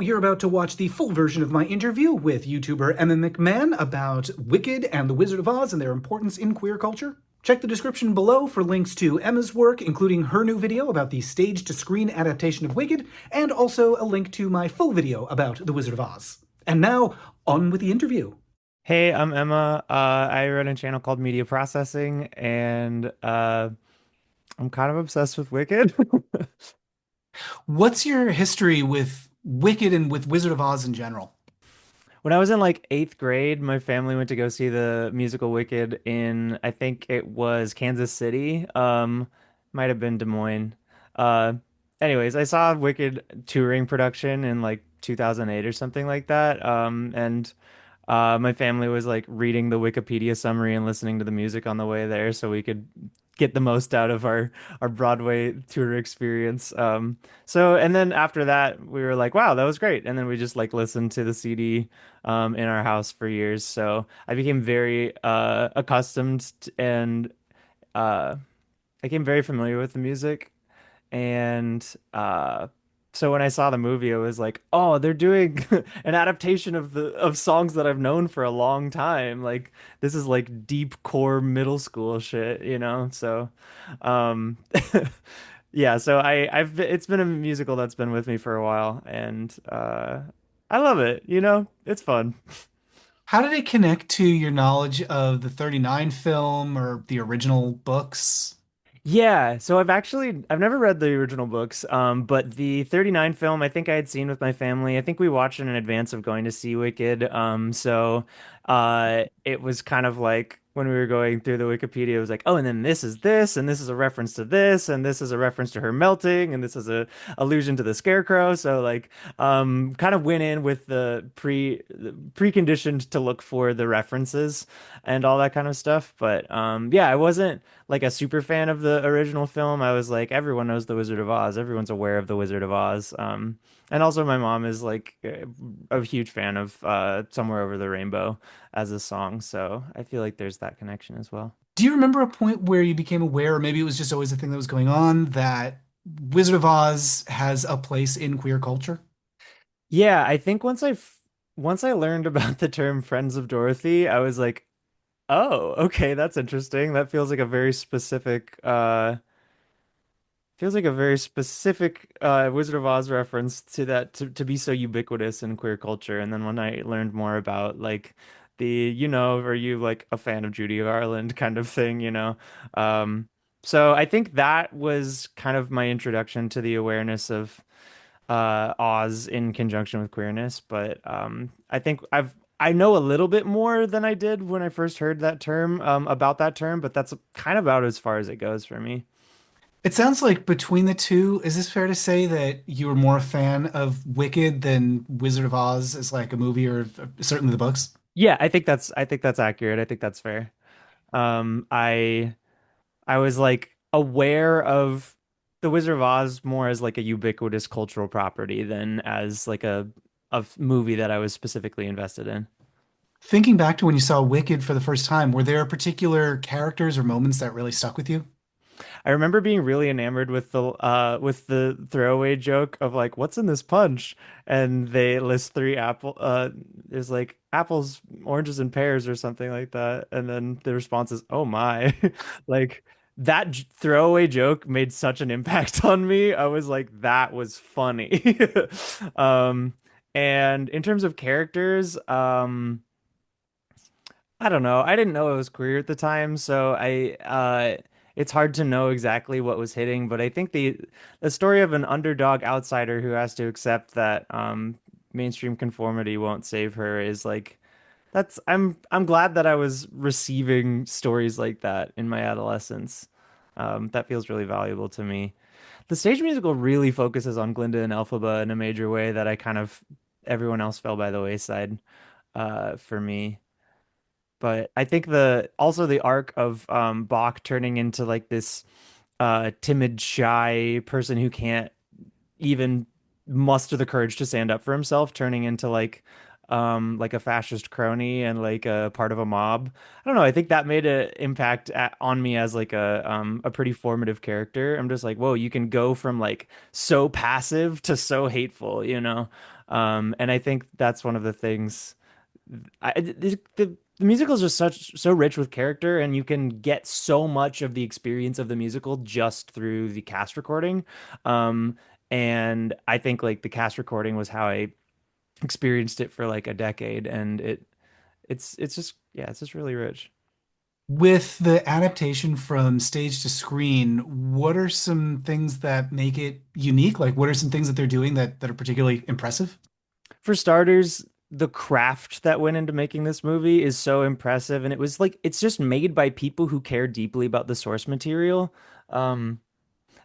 you're about to watch the full version of my interview with YouTuber Emma McMahan about Wicked and the Wizard of Oz and their importance in queer culture. Check the description below for links to Emma's work, including her new video about the stage-to-screen adaptation of Wicked, and also a link to my full video about the Wizard of Oz. And now, on with the interview. Hey, I'm Emma. I run a channel called Media Processing, and I'm kind of obsessed with Wicked. What's your history with Wicked and with Wizard of Oz in general? When I was in like eighth grade, my family went to go see the musical Wicked in, I think it was Kansas City. Might have been Des Moines. Uh, Anyways, I saw Wicked touring production in like 2008 or something like that. And my family was like reading the Wikipedia summary and listening to the music on the way there so we could get the most out of our Broadway tour experience. And then after that we were like, wow, that was great. And then we just like listened to the CD in our house for years. So I became very accustomed and uh I became very familiar with the music. And so when I saw the movie, it was like, oh, they're doing an adaptation of the of songs that I've known for a long time. Like this is like deep core middle school shit, you know? So um yeah, so I've it's been a musical that's been with me for a while, and I love it, you know? It's fun. How did it connect to your knowledge of the 39 film or the original books? Yeah, so I've never read the original books, but the 39 film I think I had seen with my family. I think we watched it in advance of going to see Wicked. It was kind of like when we were going through the Wikipedia, it was like, oh, and then this, and this is a reference to this, and this is a reference to her melting, and this is a allusion to the scarecrow. So like kind of went in with the preconditioned to look for the references and all that kind of stuff. But yeah, I wasn't like a super fan of the original film. I was like, everyone knows the Wizard of Oz. Everyone's aware of the Wizard of Oz. And also my mom is like a huge fan of Somewhere Over the Rainbow as a song, so I feel like there's that connection as well. Do you remember a point where you became aware, or maybe it was just always a thing that was going on, that Wizard of Oz has a place in queer culture? Yeah, I think once I learned about the term Friends of Dorothy, I was like, oh, okay, that's interesting. That feels like a very specific Wizard of Oz reference to that to be so ubiquitous in queer culture. And then when I learned more about like the, you know, are you like a fan of Judy Garland kind of thing, you know? Um, so I think that was kind of my introduction to the awareness of Oz in conjunction with queerness. But I think I know a little bit more than I did when I first heard that term about that term, but that's kind of about as far as it goes for me. It sounds like between the two, is this fair to say that you were more a fan of Wicked than Wizard of Oz as like a movie or certainly the books? Yeah, I think that's accurate. I think that's fair. Um, I I was like aware of The Wizard of Oz more as like a ubiquitous cultural property than as like a movie that I was specifically invested in. Thinking back to when you saw Wicked for the first time, were there particular characters or moments that really stuck with you? I remember being really enamored with the throwaway joke of like, what's in this punch? And they list three there's like apples, oranges, and pears or something like that. And then the response is, oh my. Like that throwaway joke made such an impact on me. I was like, that was funny. Um, and in terms of characters, I don't know. I didn't know it was queer at the time, so I it's hard to know exactly what was hitting, but I think the story of an underdog outsider who has to accept that mainstream conformity won't save her is like that's I'm glad that I was receiving stories like that in my adolescence. That feels really valuable to me. The stage musical really focuses on Glinda and Elphaba in a major way that I kind of everyone else fell by the wayside for me. But I think the also the arc of Bach turning into like this timid, shy person who can't even muster the courage to stand up for himself, turning into like a fascist crony and like a part of a mob. I don't know. I think that made an impact on me as like a pretty formative character. I'm just like, whoa, you can go from like so passive to so hateful, you know? And I think that's one of the things. The musicals are so rich with character, and you can get so much of the experience of the musical just through the cast recording. Um, and I think like the cast recording was how I experienced it for like a decade, and it's just yeah, it's just really rich. With the adaptation from stage to screen, what are some things that make it unique? Like, what are some things that they're doing that are particularly impressive? For starters, the craft that went into making this movie is so impressive, and it was like it's just made by people who care deeply about the source material. Um,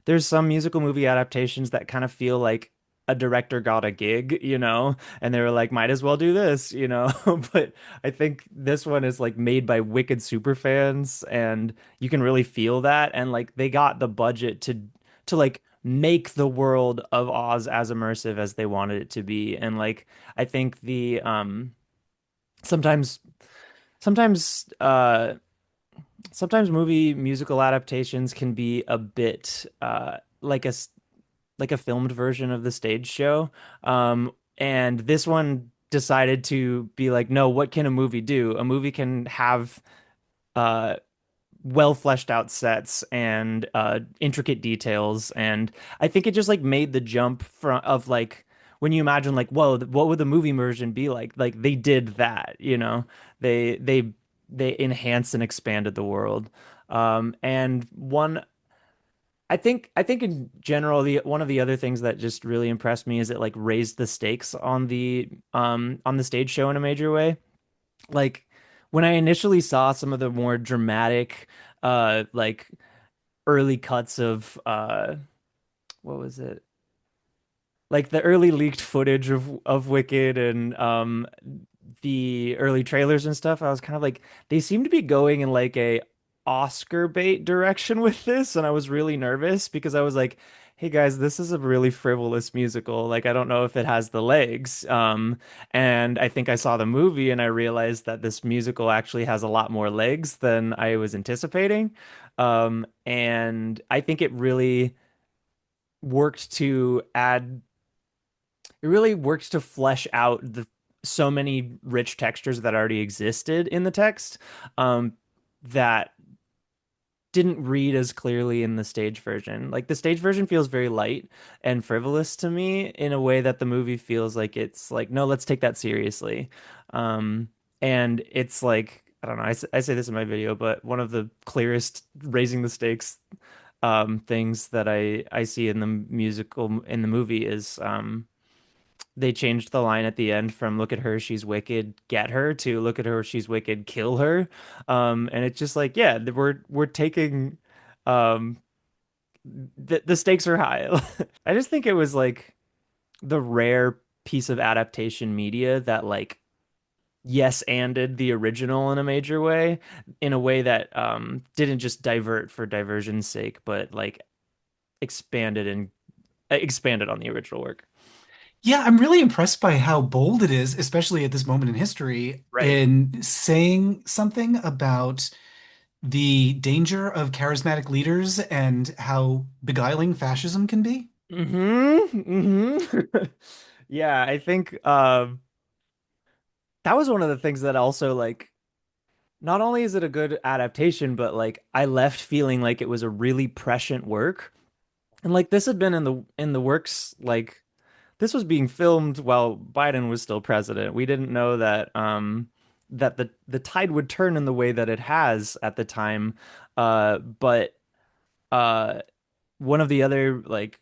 there's some musical movie adaptations that kind of feel like a director got a gig, and they were like, might as well do this. But I think this one is like made by wicked super fans, and you can really feel that. And like they got the budget to like make the world of Oz as immersive as they wanted it to be. And like I think the sometimes sometimes sometimes movie musical adaptations can be a bit like a filmed version of the stage show. And this one decided to be like, no, what can a movie do? A movie can have uh, well fleshed out sets and intricate details. And I think it just like made the jump from of like when you imagine like, whoa, what would the movie version be like? Like they did that. They they they enhanced and expanded the world. And one I think in general the one of the other things that just really impressed me is it like raised the stakes on the stage show in a major way. Like when I initially saw some of the more dramatic like early cuts of what was it? Like the early leaked footage of Wicked and the early trailers and stuff, I was kind of like they seem to be going in like a Oscar bait direction with this, and I was really nervous because I was like, hey guys, this is a really frivolous musical. Like I don't know if it has the legs. And I think I saw the movie and I realized that this musical actually has a lot more legs than I was anticipating. And I think worked to add it really works to flesh out the so many rich textures that already existed in the text um, that didn't read as clearly in the stage version. Like the stage version feels very light and frivolous to me in a way that the movie feels like it's like, no, let's take that seriously. And it's like, I don't know, I say this in my video, but one of the clearest raising the stakes things that I see in the musical in the movie is they changed the line at the end from look at her, she's wicked, get her to look at her, she's wicked, kill her. And it's just like, yeah, we're taking um the stakes are high. I just think it was like the rare piece of adaptation media that like yes anded the original in a major way, in a way that didn't just divert for diversion's sake, but like expanded and expanded on the original work. Yeah, I'm really impressed by how bold it is, especially at this moment in history, Right. in saying something about the danger of charismatic leaders and how beguiling fascism can be. Yeah, I think that was one of the things that also like not only is it a good adaptation, but like I left feeling like it was a really prescient work. And like this had been in the works like this was being filmed while Biden was still president. We didn't know that that the tide would turn in the way that it has at the time. But uh one of the other like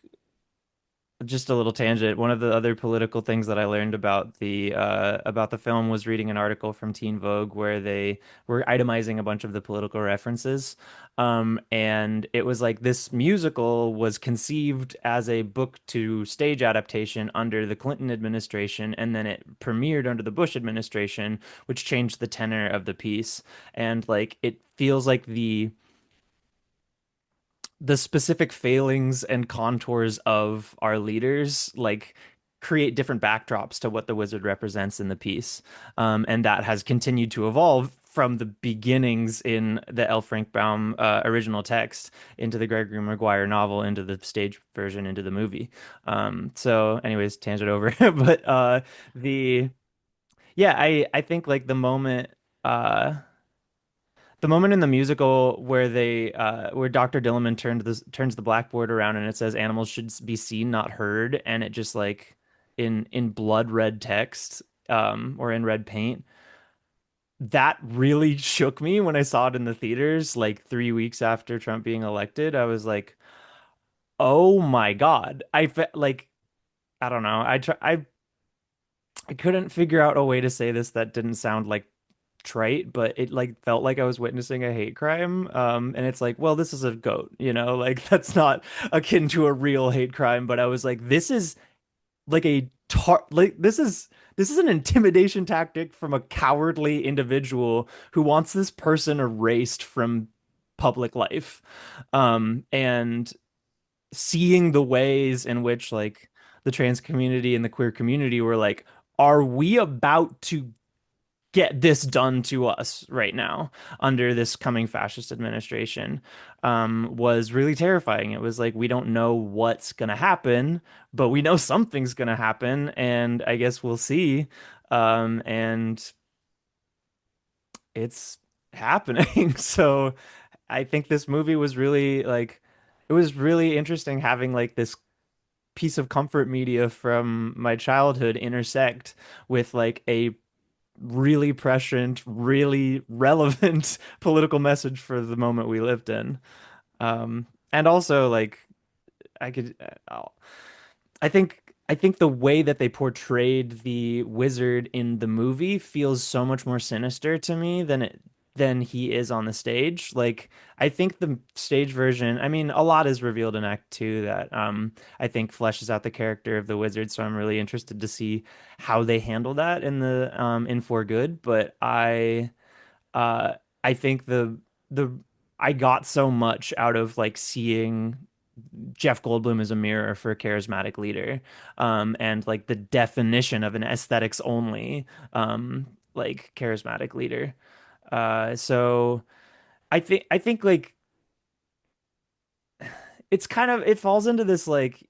just a little tangent. One of the other political things that I learned about the film was reading an article from Teen Vogue where they were itemizing a bunch of the political references. And it was like this musical was conceived as a book to stage adaptation under the Clinton administration, and then it premiered under the Bush administration, which changed the tenor of the piece. And like it feels like the specific failings and contours of our leaders like create different backdrops to what the wizard represents in the piece, and that has continued to evolve from the beginnings in the L. Frank Baum original text into the Gregory Maguire novel, into the stage version, into the movie. So, anyways, tangent over. But the yeah, I think like uh the moment in the musical where they where Dr. Dilliman turns the blackboard around and it says animals should be seen, not heard, and it just like in blood red text or in red paint, that really shook me when I saw it in the theaters like 3 weeks after Trump being elected. I was like, "Oh my God." Like I don't know. I couldn't figure out a way to say this that didn't sound like trite, but it like felt like I was witnessing a hate crime. And it's like, well, this is a goat, like that's not akin to a real hate crime. But I was like, this is like this is an intimidation tactic from a cowardly individual who wants this person erased from public life. And seeing the ways in which like the trans community and the queer community were like, are we about to get this done to us right now under this coming fascist administration, was really terrifying. It was like we don't know what's gonna happen, but we know something's gonna happen, and I guess we'll see. And it's happening. So I think this movie was really like it was really interesting having like this piece of comfort media from my childhood intersect with like a really prescient, really relevant political message for the moment we lived in. And also like I could, I think the way that they portrayed the wizard in the movie feels so much more sinister to me than he is on the stage. Like I think the stage version, I mean, a lot is revealed in Act Two that I think fleshes out the character of the wizard. So I'm really interested to see how they handle that in the in For Good. But I think the I got so much out of like seeing Jeff Goldblum as a mirror for a charismatic leader, and like the definition of an aesthetics only, like charismatic leader. So I think like it's kind of it falls into this like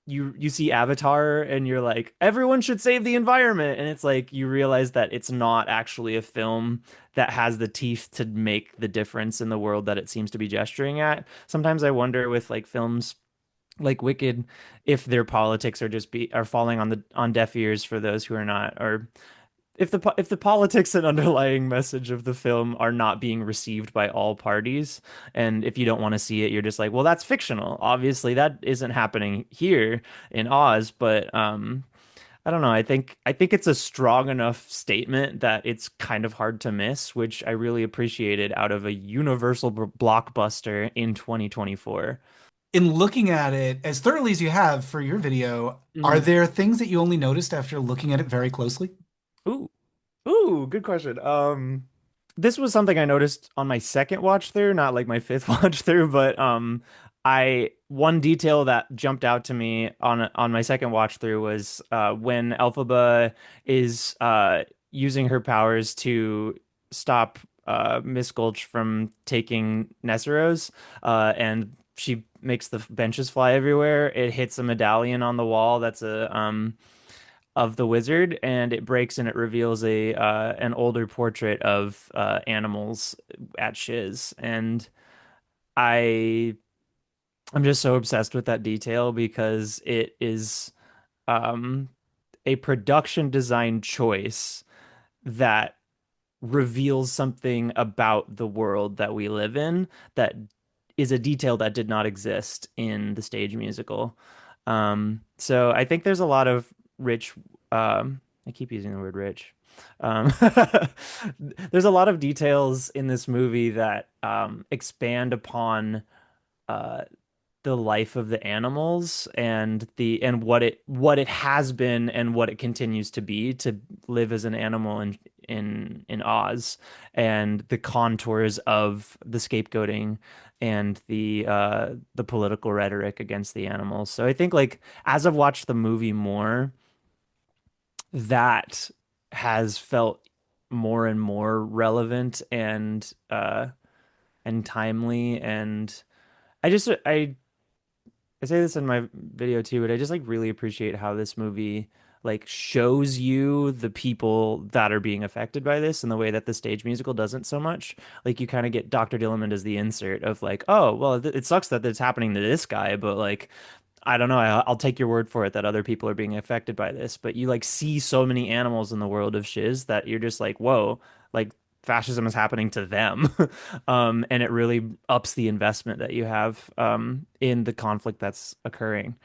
you see Avatar and you're like everyone should save the environment, and it's like you realize that it's not actually a film that has the teeth to make the difference in the world that it seems to be gesturing at. Sometimes I wonder with like films like Wicked if their politics are falling on deaf ears for those who are not, or if the politics and underlying message of the film are not being received by all parties, and if you don't want to see it, you're just like, well, that's fictional. Obviously, that isn't happening here in Oz, but I don't know. I think it's a strong enough statement that it's kind of hard to miss, which I really appreciated out of a universal blockbuster in 2024. In looking at it as thoroughly as you have for your video, are there things that you only noticed after looking at it very closely? Ooh, ooh, good question. This was something I noticed on my second watch through, not like my fifth watch through, but I one detail that jumped out to me on my second watch through was when Elphaba is using her powers to stop Miss Gulch from taking Nesseros, and she makes the benches fly everywhere. It hits a medallion on the wall that's a of the wizard, and it breaks and it reveals a an older portrait of animals at Shiz. And I I'm just so obsessed with that detail because it is um a production design choice that reveals something about the world that we live in that is a detail that did not exist in the stage musical. So I think there's a lot of rich, I keep using the word rich. Um, there's a lot of details in this movie that expand upon uh, the life of the animals and what it has been and what it continues to be to live as an animal in Oz, and the contours of the scapegoating and the political rhetoric against the animals. So I think like as I've watched the movie more, that has felt more and more relevant and timely. And I just I say this in my video too, but I just like really appreciate how this movie like shows you the people that are being affected by this in the way that the stage musical doesn't so much. Like you kind of get Dr. Dillamond as the insert of like, oh, well, it sucks that it's happening to this guy, but like I don't know. I'll take your word for it that other people are being affected by this. But you like see so many animals in the world of shiz that you're just like, whoa, like fascism is happening to them. And it really ups the investment that you have in the conflict that's occurring.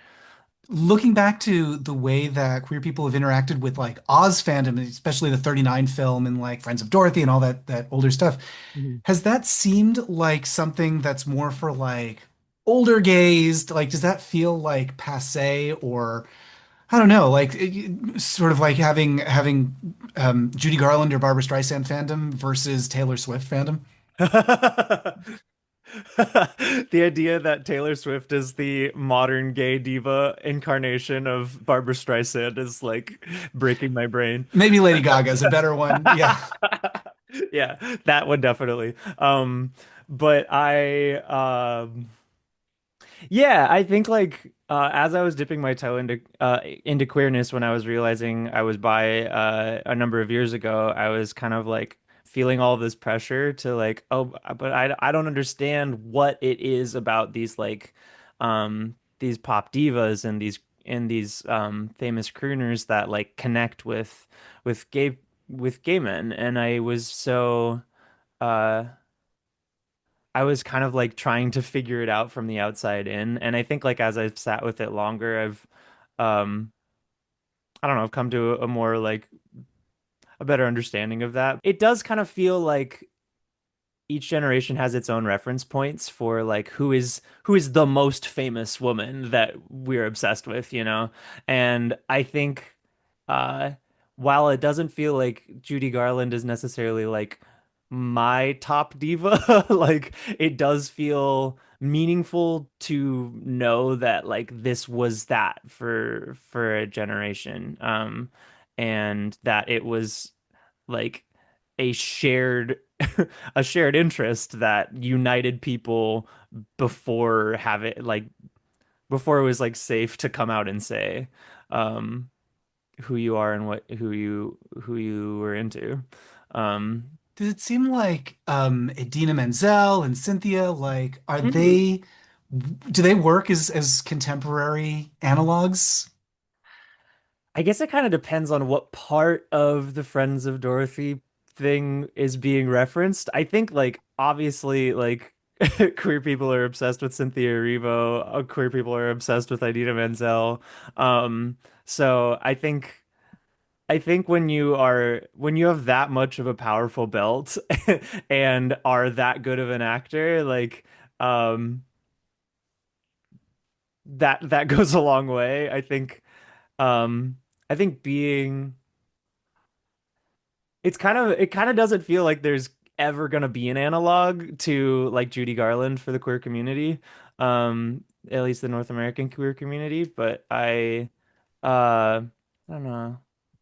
Looking back to the way that queer people have interacted with like Oz fandom, especially the 39 film and like Friends of Dorothy and all that older stuff, Mhm. has that seemed like something that's more for like older gays? Like, does that feel like passé or I don't know, like sort of like having Judy Garland or Barbara Streisand fandom versus Taylor Swift fandom? The idea that Taylor Swift is the modern gay diva incarnation of Barbara Streisand is like breaking my brain. Maybe Lady Gaga is a better one. Yeah. Yeah, that one definitely. But yeah, I think like as I was dipping my toe into queerness when I was realizing I was bi a number of years ago, I was kind of like feeling all this pressure to like, oh, but I don't understand what it is about these pop divas and these famous crooners that like connect with gay with gay men. And uh I was kind of like trying to figure it out from the outside in. And I think like as I've sat with it longer, um I don't know, I've come to a more like a better understanding of that. It does kind of feel like each generation has its own reference points for like who is the most famous woman that we're obsessed with, you know? And I think uh while it doesn't feel like Judy Garland is necessarily like my top diva, like it does feel meaningful to know that like this was that for a generation. And that it was like a shared a shared interest that united people before have it like before it was like safe to come out and say um who you are and what who you were into. Um Does it seem like Idina Menzel and Cynthia, like, are mhm. they do they work as contemporary analogs? I guess it kind of depends on what part of the Friends of Dorothy thing is being referenced. I think like obviously like queer people are obsessed with Cynthia Erivo, queer people are obsessed with Idina Menzel. So I think when you have that much of a powerful belt and are that good of an actor, like um that goes a long way. Um I think being it kind of doesn't feel like there's ever gonna be an analog to like Judy Garland for the queer community, at least the North American queer community. But I don't know.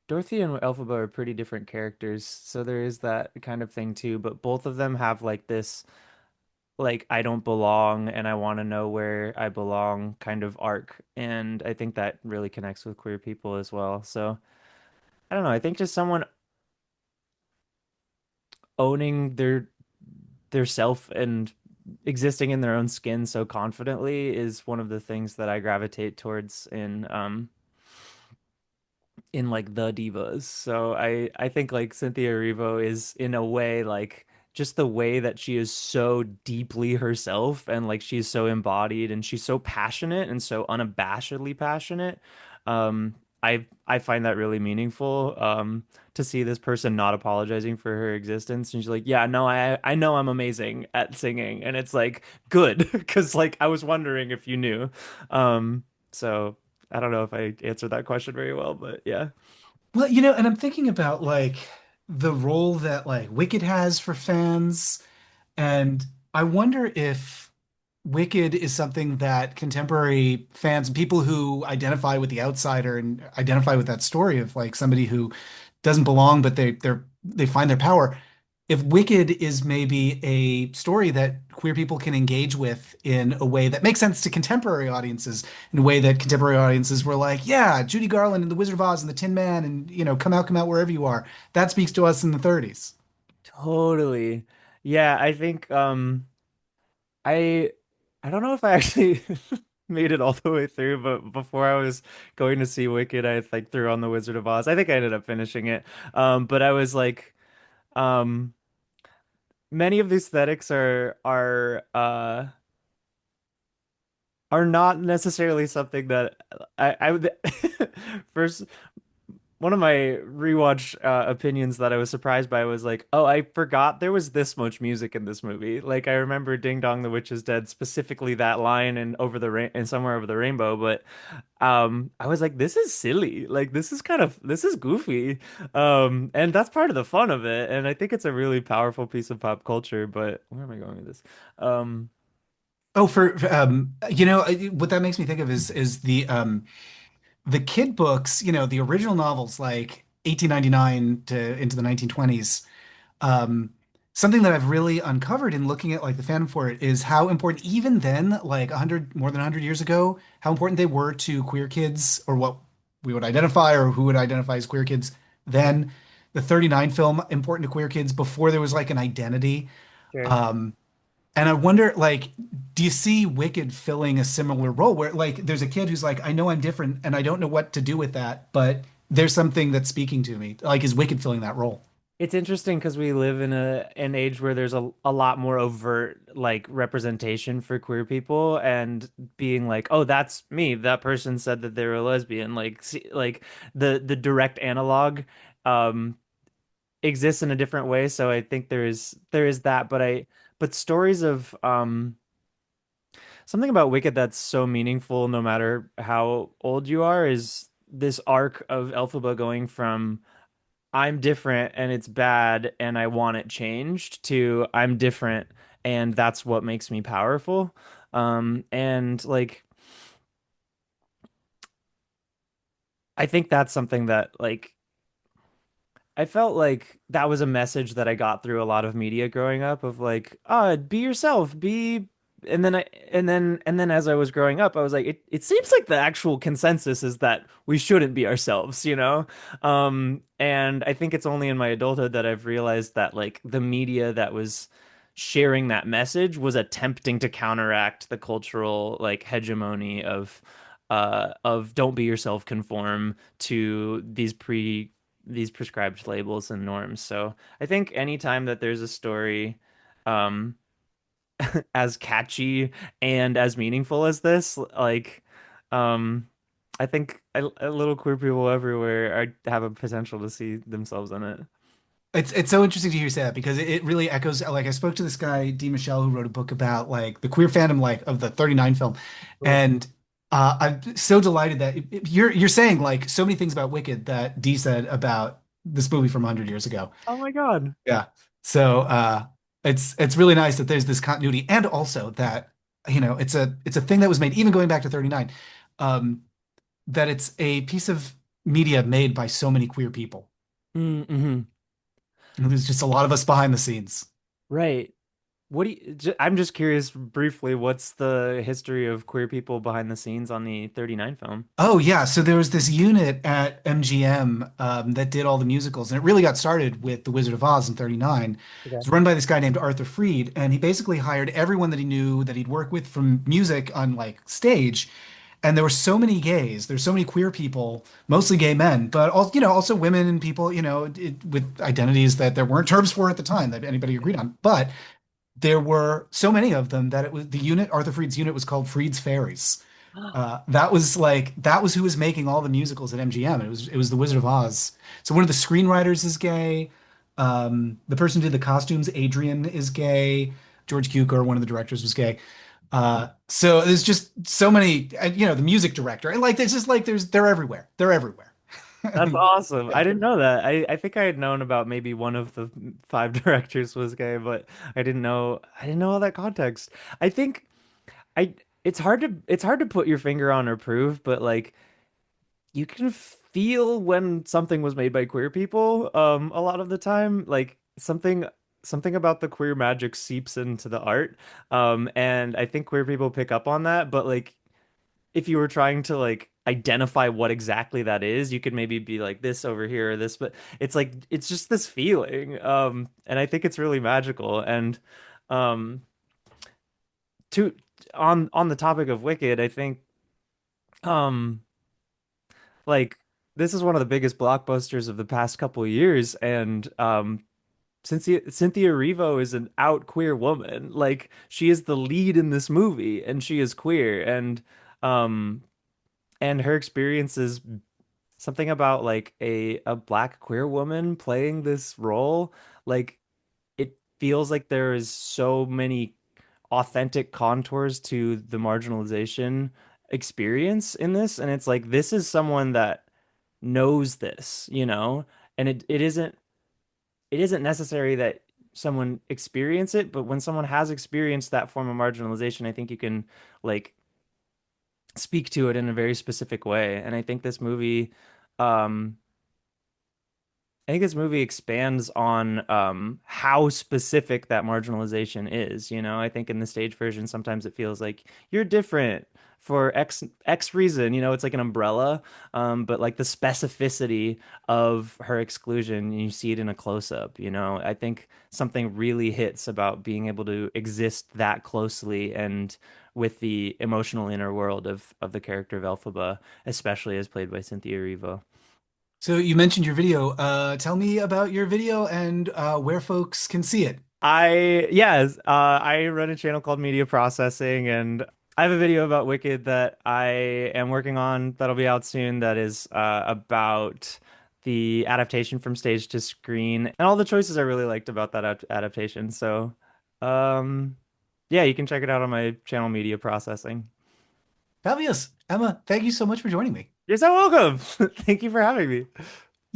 Dorothy and Elphaba are pretty different characters, so there is that kind of thing too. But both of them have like this like I don't belong and I want to know where I belong kind of arc, and I think that really connects with queer people as well. So I don't know. I think just someone owning their self and existing in their own skin so confidently is one of the things that I gravitate towards in like the divas. So I think like Cynthia Erivo is in a way like just the way that she is so deeply herself and like she's so embodied and she's so passionate and so unabashedly passionate. Um I find that really meaningful to see this person not apologizing for her existence and she's like, "Yeah, no, I know I'm amazing at singing." And it's like, "Good," because like I was wondering if you knew. So I don't know if I answered that question very well, but yeah. Well, and I'm thinking about like the role that like Wicked has for fans, and I wonder if Wicked is something that contemporary fans, people who identify with the outsider and identify with that story of like somebody who doesn't belong, but they're they find their power. If Wicked is maybe a story that queer people can engage with in a way that makes sense to contemporary audiences, in a way that contemporary audiences were like, yeah, Judy Garland and the Wizard of Oz and the Tin Man, and come out wherever you are. That speaks to us in the 30s. Totally. Yeah, I think I I don't know if I actually made it all the way through, but before I was going to see Wicked, I like threw on The Wizard of Oz. I think I ended up finishing it. But I was like, um, many of the aesthetics are not necessarily something that I would first one of my rewatch opinions that I was surprised by was like, oh, I forgot there was this much music in this movie. Like I remember Ding Dong the Witch is Dead, specifically that line and over the rain and somewhere over the rainbow, but I was like, this is silly. Like this is goofy. And that's part of the fun of it. And I think it's a really powerful piece of pop culture, but where am I going with this? Um Oh, what that makes me think of is the kid books, the original novels like 1899 to into the 1920s. Um, Something that I've really uncovered in looking at like the fandom for it is how important even then, like 100 more than 100 years ago, how important they were to queer kids or what we would identify or who would identify as queer kids then. The 39 film important to queer kids before there was like an identity. Sure. Um, and I wonder, like, do you see Wicked filling a similar role where, like, there's a kid who's like, I know I'm different and I don't know what to do with that, but there's something that's speaking to me. Like, is Wicked filling that role? It's interesting because we live in an age where there's a lot more overt like representation for queer people and being like, oh, that's me. That person said that they were a lesbian. Like, see, like the direct analog um exists in a different way. So I think there is that, but stories of something about Wicked that's so meaningful no matter how old you are is this arc of Elphaba going from I'm different and it's bad and I want it changed to I'm different and that's what makes me powerful. And like I think that's something that like I felt like that was a message that I got through a lot of media growing up of like, be yourself, be and then and then as I was growing up, I was like, it seems like the actual consensus is that we shouldn't be ourselves, you know? And I think it's only in my adulthood that I've realized that like the media that was sharing that message was attempting to counteract the cultural like hegemony of don't be yourself, conform to these prescribed labels and norms. So I think anytime that there's a story um as catchy and as meaningful as this, like um I think little queer people everywhere have a potential to see themselves in it. It's so interesting to hear you say that because it really echoes. Like I spoke to this guy, D. Michelle, who wrote a book about like the queer fandom, like of the 39 film, Cool. and I'm so delighted that you're saying like so many things about Wicked that Dee said about this movie from 100 years ago. Oh my God. Yeah. So it's really nice that there's this continuity and also that it's a thing that was made even going back to 39, um, that it's a piece of media made by so many queer people. Mm-hmm. There's just a lot of us behind the scenes. Right. I'm just curious briefly, what's the history of queer people behind the scenes on the 39 film? Oh yeah, so there was this unit at MGM that did all the musicals, and it really got started with The Wizard of Oz in '39. It Okay. was run by this guy named Arthur Freed, and he basically hired everyone that he knew that he'd worked with from music on like stage. And there were so many gays, there's so many queer people, mostly gay men, but also also women and people with identities that there weren't terms for at the time that anybody agreed on. But there were so many of them that it was the unit. Arthur Freed's unit was called Freed's Fairies. That was who was making all the musicals at MGM. It was The Wizard of Oz. So one of the screenwriters is gay. The person who did the costumes, Adrian, is gay. George Cukor, one of the directors, was gay. So there's just so many, the music director, and like it's just like they're everywhere. They're everywhere. That's And, awesome. yeah. I didn't know that. I think I had known about maybe one of the five directors was gay, but I didn't know all that context. I think I it's hard to put your finger on or prove, but like you can feel when something was made by queer people, a lot of the time. Like something about the queer magic seeps into the art. And I think queer people pick up on that, but like if you were trying to like identify what exactly that is, you could maybe be like this over here or this, but it's like it's just this feeling. And I think it's really magical. And um to on the topic of Wicked, I think um like this is one of the biggest blockbusters of the past couple of years, and Cynthia Erivo is an out queer woman. Like she is the lead in this movie, and she is queer, um and her experience is something about like a black queer woman playing this role. Like it feels like there is so many authentic contours to the marginalization experience in this, and it's like this is someone that knows this, you know, and it isn't necessary that someone experience it, but when someone has experienced that form of marginalization, I think you can like speak to it in a very specific way. And um I think this movie expands on how specific that marginalization is. You know, I think in the stage version, sometimes it feels like you're different for X reason. You know, it's like an umbrella, but like the specificity of her exclusion, you see it in a close up. You know, I think something really hits about being able to exist that closely and with the emotional inner world of the character of Elphaba, especially as played by Cynthia Erivo. So you mentioned your video. Tell me about your video and where folks can see it. I run a channel called Media Processing, and I have a video about Wicked that I am working on that'll be out soon. That is about the adaptation from stage to screen and all the choices I really liked about that adaptation. So, um, yeah, you can check it out on my channel, Media Processing. Fabulous. Emma, thank you so much for joining me. You're so welcome. Thank you for having me.